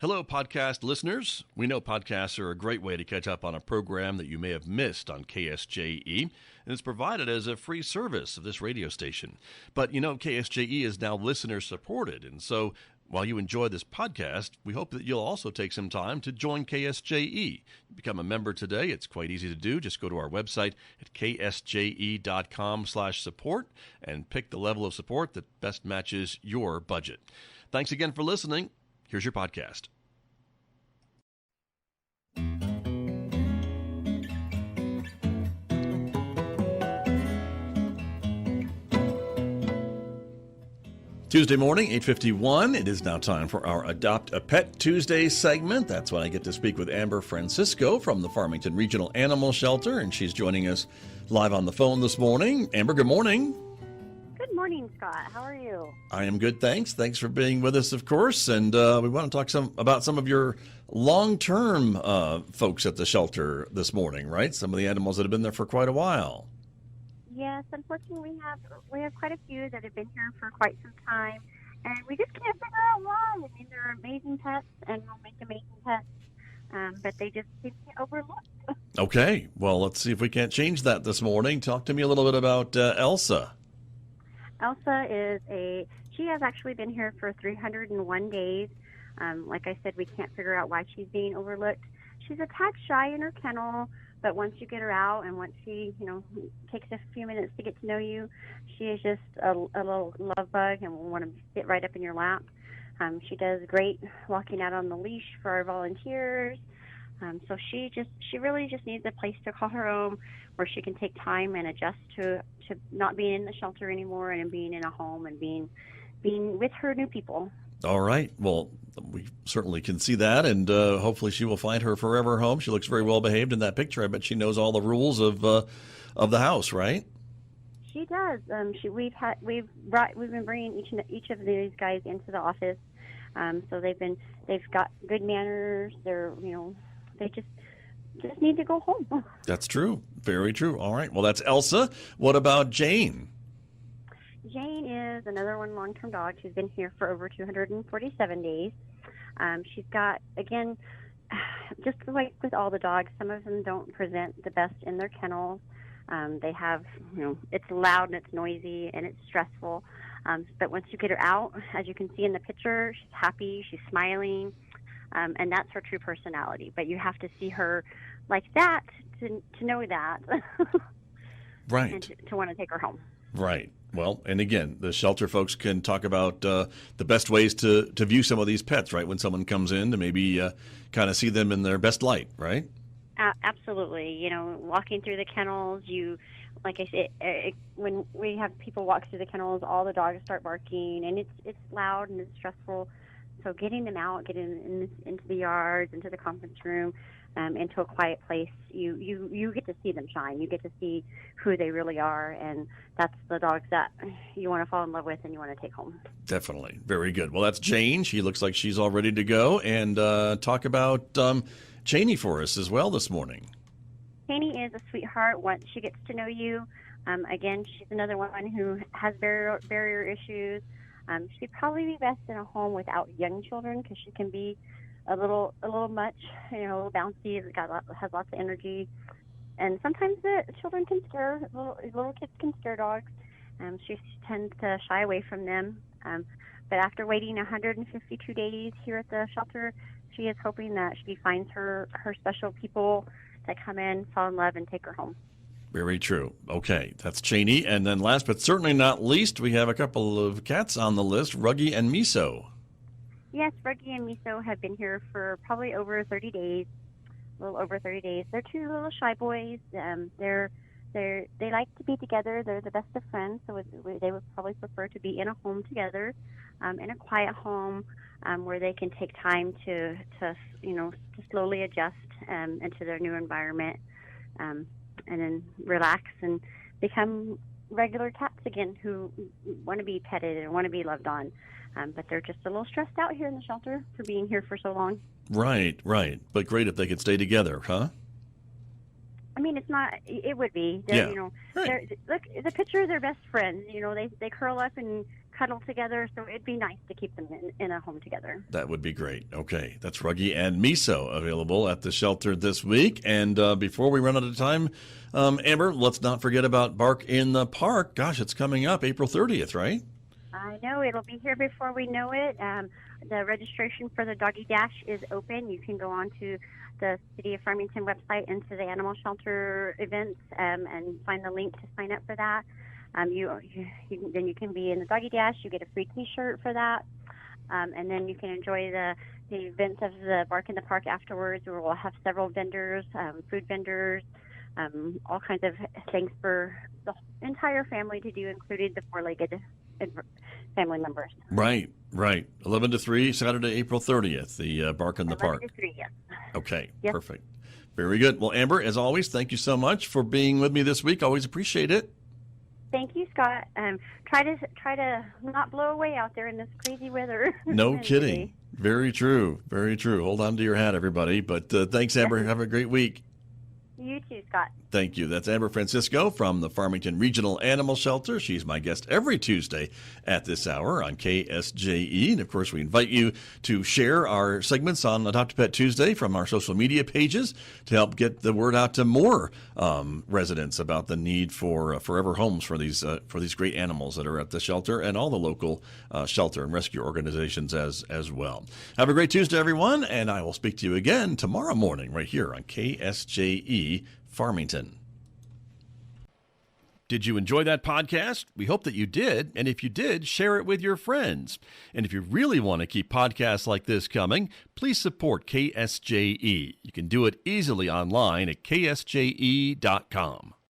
Hello, podcast listeners. We know podcasts are a great way to catch up on a program that you may have missed on KSJE, and it's provided as a free service of this radio station. But KSJE is now listener supported, and so while you enjoy this podcast, we hope that you'll also take some time to join KSJE. Become a member today. It's quite easy to do. Just go to our website at ksje.com/support and pick the level of support that best matches your budget. Thanks again for listening. Here's your podcast. Tuesday morning, 8:51. It is now time for our Adopt a Pet Tuesday segment. That's when I get to speak with Amber Francisco from the Farmington Regional Animal Shelter, and she's joining us live on the phone this morning. Amber, good morning. Good morning, Scott. How are you? I am good, thanks. Thanks for being with us, of course. And we want to talk about some of your long-term folks at the shelter this morning, right? Some of the animals that have been there for quite a while. Yes, unfortunately, we have quite a few that have been here for quite some time, and we just can't figure out why. I mean, they're amazing pets, and we'll make amazing pets, but they just seem to get overlooked. Okay, well, let's see if we can't change that this morning. Talk to me a little bit about Elsa. Elsa she has actually been here for 301 days. Like I said, we can't figure out why she's being overlooked. She's a tad shy in her kennel, but once you get her out and once she, takes a few minutes to get to know you, she is just a little love bug and will want to sit right up in your lap. She does great walking out on the leash for our volunteers. So she really just needs a place to call her own where she can take time and adjust to not being in the shelter anymore and being in a home and being with her new people. All right. Well, we certainly can see that, and hopefully she will find her forever home. She looks very well behaved in that picture. I bet she knows all the rules of the house, right? She does. We've been bringing each of these guys into the office, so they've got good manners. They just need to go home. That's true. Very true. All right. Well, that's Elsa. What about Jane? Jane is another long-term dog. She's been here for over 247 days. She's got, again, just like with all the dogs, some of them don't present the best in their kennels. They have, it's loud and it's noisy and it's stressful. But once you get her out, as you can see in the picture, she's happy, she's smiling, and that's her true personality. But you have to see her like that to know that. Right. And to want to take her home. Right. Well, and again, the shelter folks can talk about the best ways to view some of these pets, right? When someone comes in to maybe kind of see them in their best light, right? Absolutely. Walking through the kennels, like I said, when we have people walk through the kennels, all the dogs start barking, and it's loud and it's stressful. So getting them out, getting into the yards, into the conference room, into a quiet place, you get to see them shine. You get to see who they really are, and that's the dogs that you want to fall in love with and you want to take home. Definitely. Very good. Well, that's Jane. She looks like she's all ready to go. And talk about Cheney for us as well this morning. Cheney is a sweetheart once she gets to know you. Again, she's another one who has barrier issues. She'd probably be best in a home without young children because she can be a little much, a little bouncy, has lots of energy. And sometimes the children can scare, little kids can scare dogs. She tends to shy away from them. But after waiting 152 days here at the shelter, she is hoping that she finds her special people that come in, fall in love, and take her home. Very true. Okay, that's Cheney. And then last but certainly not least, we have a couple of cats on the list, Ruggie and Miso. Yes, Ruggie and Miso have been here for probably over 30 days, a little over 30 days. They're two little shy boys. They like to be together. They're the best of friends, so they would probably prefer to be in a home together, in a quiet home where they can take time to slowly adjust into their new environment, and then relax and become regular cats again who want to be petted and want to be loved on. But they're just a little stressed out here in the shelter for being here for so long. Right. But great if they could stay together, huh? I mean, it would be. Right. Look, the picture of their best friends. They curl up and cuddle together. So it'd be nice to keep them in a home together. That would be great. Okay, that's Ruggie and Miso available at the shelter this week. And before we run out of time, Amber, let's not forget about Bark in the Park. Gosh, it's coming up April 30th, right? I know, it'll be here before we know it. The registration for the Doggy Dash is open. You can go on to the City of Farmington website into the animal shelter events and find the link to sign up for that. Then you can be in the Doggy Dash. You get a free T-shirt for that. And then you can enjoy the events of the Bark in the Park afterwards, where we'll have several vendors, food vendors, all kinds of things for the entire family to do, including the four-legged family members. Right. 11 to 3, Saturday, April 30th, the Bark in the Park. 11 to 3, yes. Okay, Yep. Perfect. Very good. Well, Amber, as always, thank you so much for being with me this week. Always appreciate it. Thank you, Scott. Try to not blow away out there in this crazy weather. No kidding. Very true. Hold on to your hat, everybody. But thanks, Amber. Have a great week. You too, Scott. Thank you. That's Amber Francisco from the Farmington Regional Animal Shelter. She's my guest every Tuesday at this hour on KSJE. And, of course, we invite you to share our segments on Adopt a Pet Tuesday from our social media pages to help get the word out to more residents about the need for forever homes for these great animals that are at the shelter and all the local shelter and rescue organizations as well. Have a great Tuesday, everyone, and I will speak to you again tomorrow morning right here on KSJE Farmington. Did you enjoy that podcast? We hope that you did. And if you did, share it with your friends. And if you really want to keep podcasts like this coming, please support KSJE. You can do it easily online at ksje.com.